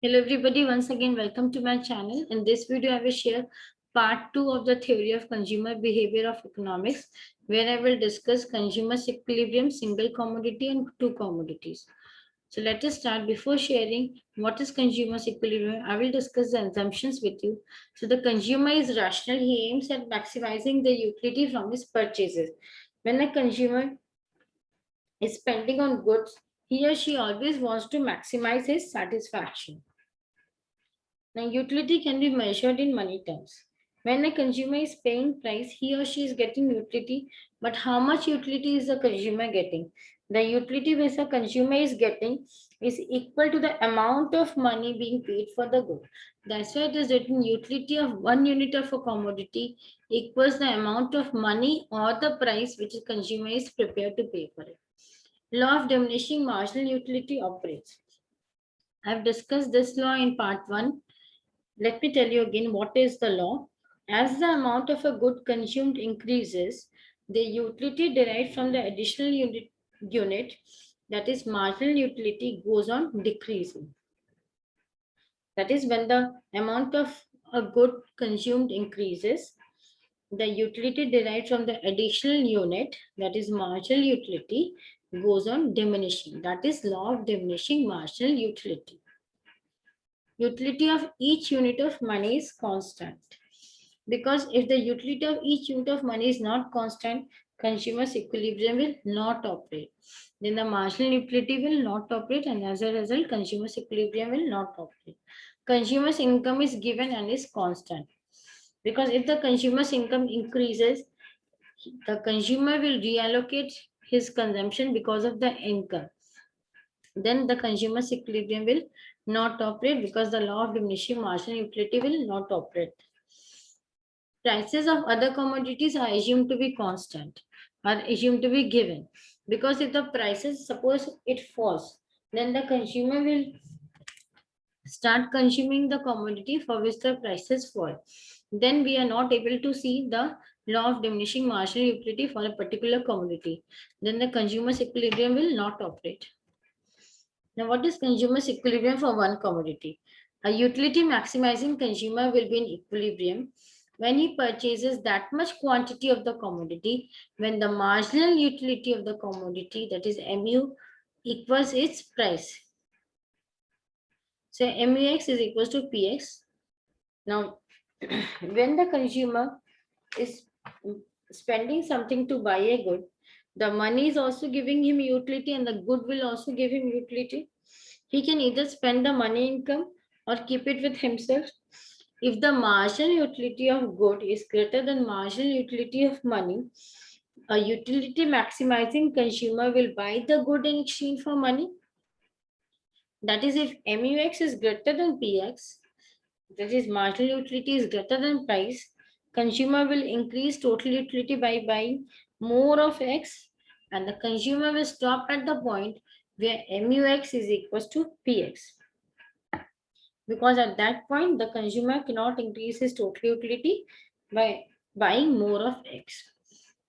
Hello everybody, once again welcome to my channel. In this video I will share part 2 of the theory of consumer behavior of economics, where I will discuss consumer equilibrium, single commodity and two commodities. So let us start. Before sharing what is consumer equilibrium, I will discuss the assumptions with you. So the consumer is rational. He aims at maximizing the utility from his purchases. When a consumer is spending on goods, he or she always wants to maximize his satisfaction. Now, utility can be measured in money terms. When a consumer is paying price, he or she is getting utility, but how much utility is the consumer getting? The utility which the consumer is getting is equal to the amount of money being paid for the good. That's why it is written utility of 1 unit of a commodity equals the amount of money or the price which the consumer is prepared to pay for it. Law of diminishing marginal utility operates. I have discussed this law in part 1. Let me tell you again what is the law. As the amount of a good consumed increases, the utility derived from the additional unit, that is marginal utility, goes on decreasing. That is, when the amount of a good consumed increases, the utility derived from the additional unit, that is marginal utility, goes on diminishing. That is law of diminishing marginal utility. Utility of each unit of money is constant. Because if the utility of each unit of money is not constant, consumer's equilibrium will not operate. Then the marginal utility will not operate, and as a result, consumer's equilibrium will not operate. Consumer's income is given and is constant. Because if the consumer's income increases, the consumer will reallocate his consumption because of the income. Then the consumer's equilibrium will not operate because the law of diminishing marginal utility will not operate. Prices of other commodities are assumed to be constant, are assumed to be given. Because if the prices, suppose it falls, then the consumer will start consuming the commodity for which the prices fall. Then we are not able to see the law of diminishing marginal utility for a particular commodity. Then the consumer's equilibrium will not operate. Now, what is consumer's equilibrium for one commodity? A utility maximizing consumer will be in equilibrium when he purchases that much quantity of the commodity when the marginal utility of the commodity, that is MU, equals its price. So MUX is equals to PX. Now, when the consumer is spending something to buy a good, the money is also giving him utility and the good will also give him utility. He can either spend the money income or keep it with himself. If the marginal utility of good is greater than marginal utility of money, a utility maximizing consumer will buy the good in exchange for money. That is, if MUX is greater than PX, that is marginal utility is greater than price, consumer will increase total utility by buying more of X, and the consumer will stop at the point where MUX is equals to PX. Because at that point, the consumer cannot increase his total utility by buying more of X.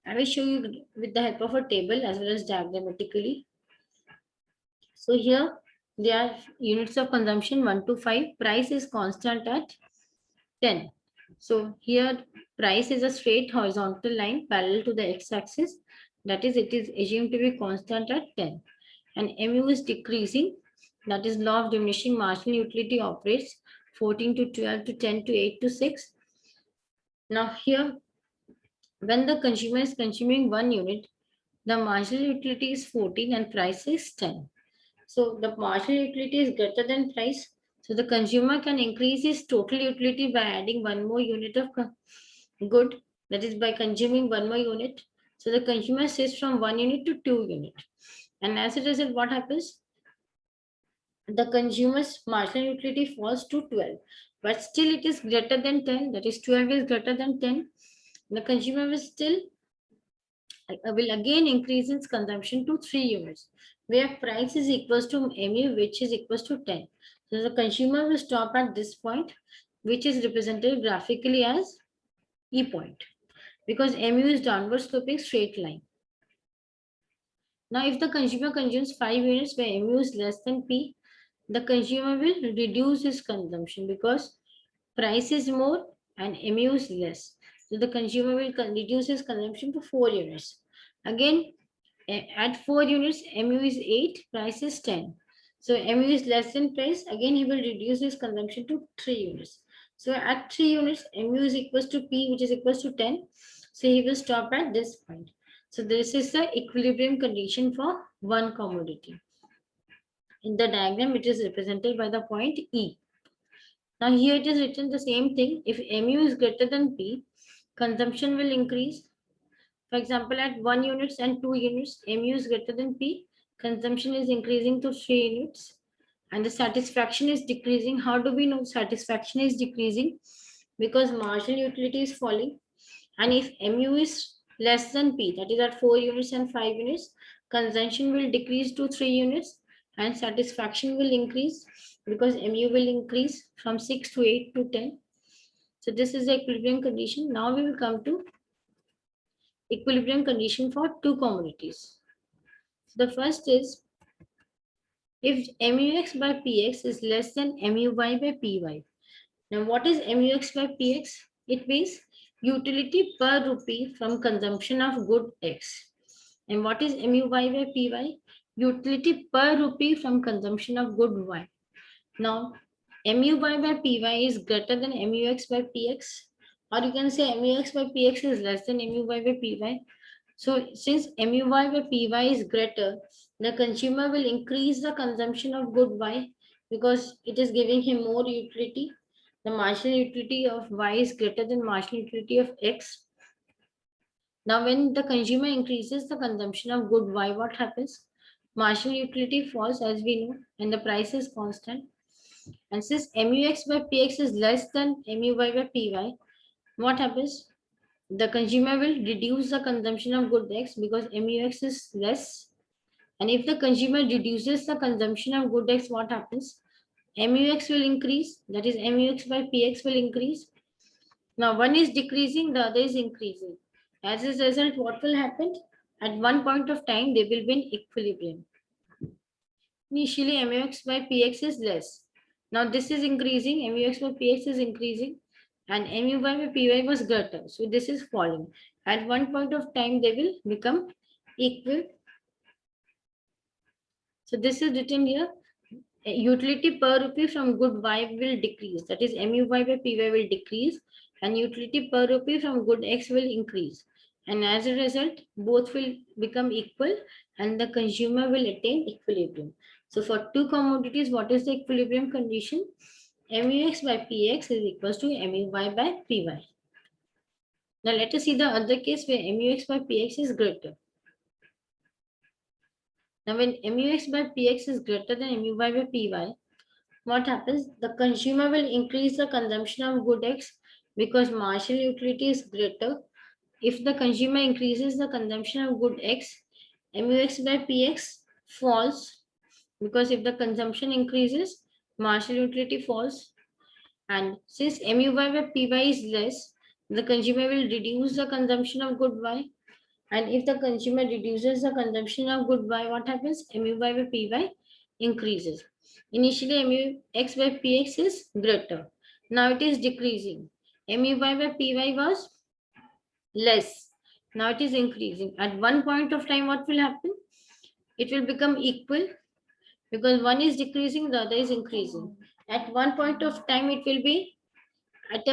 I will show you with the help of a table as well as diagrammatically. So here there are units of consumption 1 to 5. Price is constant at 10. So here price is a straight horizontal line parallel to the x-axis. That is, it is assumed to be constant at 10. And MU is decreasing. That is, law of diminishing marginal utility operates 14 to 12 to 10 to 8 to 6. Now here, when the consumer is consuming 1 unit, the marginal utility is 14 and price is 10. So the marginal utility is greater than price. So the consumer can increase his total utility by adding 1 more unit of good, that is by consuming 1 more unit. So the consumer shifts from 1 unit to 2 unit. And as a result, what happens? The consumer's marginal utility falls to 12, but still it is greater than 10, that is 12 is greater than 10. The consumer will still will again increase its consumption to 3 units, where price is equals to MU, which is equals to 10. So the consumer will stop at this point, which is represented graphically as E point, because MU is downward sloping straight line. Now, if the consumer consumes 5 units where MU is less than P, the consumer will reduce his consumption because price is more and MU is less. So the consumer will reduce his consumption to 4 units. Again, at 4 units, MU is 8, price is 10. So MU is less than price. Again, he will reduce his consumption to 3 units. So at 3 units, MU is equals to P, which is equals to 10. So he will stop at this point. So this is the equilibrium condition for one commodity. In the diagram, it is represented by the point E. Now here it is written the same thing. If MU is greater than P, consumption will increase. For example, at 1 units and 2 units, MU is greater than P, consumption is increasing to 3 units and the satisfaction is decreasing. How do we know satisfaction is decreasing? Because marginal utility is falling. And if MU is less than P, that is at 4 units and 5 units, consumption will decrease to 3 units and satisfaction will increase because MU will increase from 6 to 8 to 10. So this is the equilibrium condition. Now we will come to equilibrium condition for two commodities. The first is if MUX by PX is less than MUY by PY. Now what is MUX by PX? It means utility per rupee from consumption of good X. And what is MUY by PY? Utility per rupee from consumption of good Y. Now MUY by PY is greater than MUX by PX, or you can say MUX by PX is less than MUY by PY. So since MUY by PY is greater, the consumer will increase the consumption of good Y because it is giving him more utility. The marginal utility of Y is greater than marginal utility of X. Now when the consumer increases the consumption of good Y, what happens? Marginal utility falls as we know and the price is constant. And since MUX by PX is less than MUY by PY, what happens? The consumer will reduce the consumption of good X because MUX is less. And if the consumer reduces the consumption of good X, what happens? MUX will increase, that is MUX by PX will increase. Now one is decreasing, the other is increasing. As a result, what will happen? At one point of time, they will be in equilibrium. Initially, MUX by PX is less. Now this is increasing, MUX by PX is increasing and MUY by PY was greater. So this is falling. At one point of time, they will become equal. So this is written here. Utility per rupee from good Y will decrease. That is MUY by PY will decrease and utility per rupee from good X will increase. And as a result, both will become equal and the consumer will attain equilibrium. So for two commodities, what is the equilibrium condition? MUX by PX is equals to MUY by PY. Now let us see the other case where MUX by PX is greater. Now when MUX by PX is greater than MUY by PY, what happens? The consumer will increase the consumption of good X because marginal utility is greater. If the consumer increases the consumption of good X, MUX by PX falls because if the consumption increases, marginal utility falls. And since MUY by PY is less, the consumer will reduce the consumption of good Y. And if the consumer reduces the consumption of good Y, what happens? MUY by PY increases. Initially, MUX by PX is greater. Now it is decreasing. MUY by PY was less. Now it is increasing. At one point of time, what will happen? It will become equal because one is decreasing, the other is increasing. At one point of time, it will be at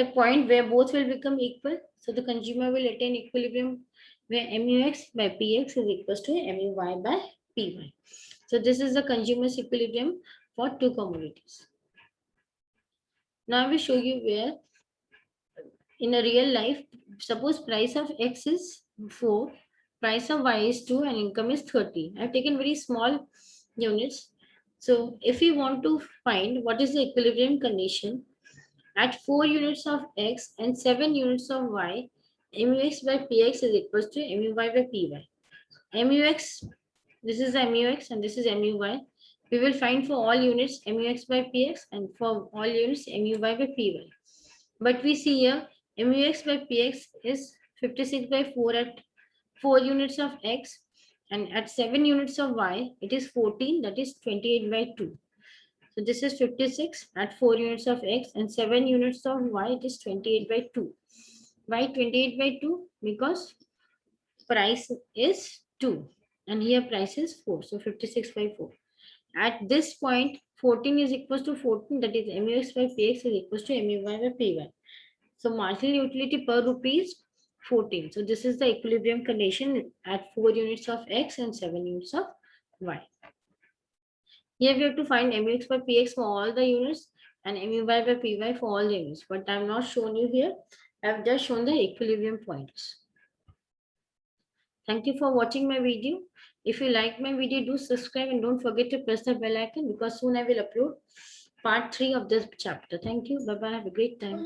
a point where both will become equal. So the consumer will attain equilibrium where MUX by PX is equals to MUY by PY. So this is the consumer's equilibrium for two commodities. Now I will show you where in a real life, suppose price of X is 4, price of Y is 2 and income is 30. I've taken very small units. So if we want to find what is the equilibrium condition at 4 units of X and 7 units of Y, MUX by PX is equals to MUY by PY. MUX, this is MUX and this is MUY. We will find for all units MUX by PX and for all units MUY by PY. But we see here MUX by PX is 56 by 4 at 4 units of X and at 7 units of Y, it is 14, that is 28 by 2. So this is 56 at 4 units of x and 7 units of y, it is 28 by 2. Why 28 by 2? Because price is 2 and here price is 4. So 56 by 4. At this point, 14 is equals to 14, that is MUX by PX is equals to MUY by PY. So marginal utility per rupee is 14. So this is the equilibrium condition at 4 units of X and 7 units of Y. Here we have to find MUX by PX for all the units and MUY by PY for all the units. But I have not shown you here. I have just shown the equilibrium points. Thank you for watching my video. If you like my video, do subscribe and don't forget to press the bell icon because soon I will upload part 3 of this chapter. Thank you. Bye-bye. Have a great time.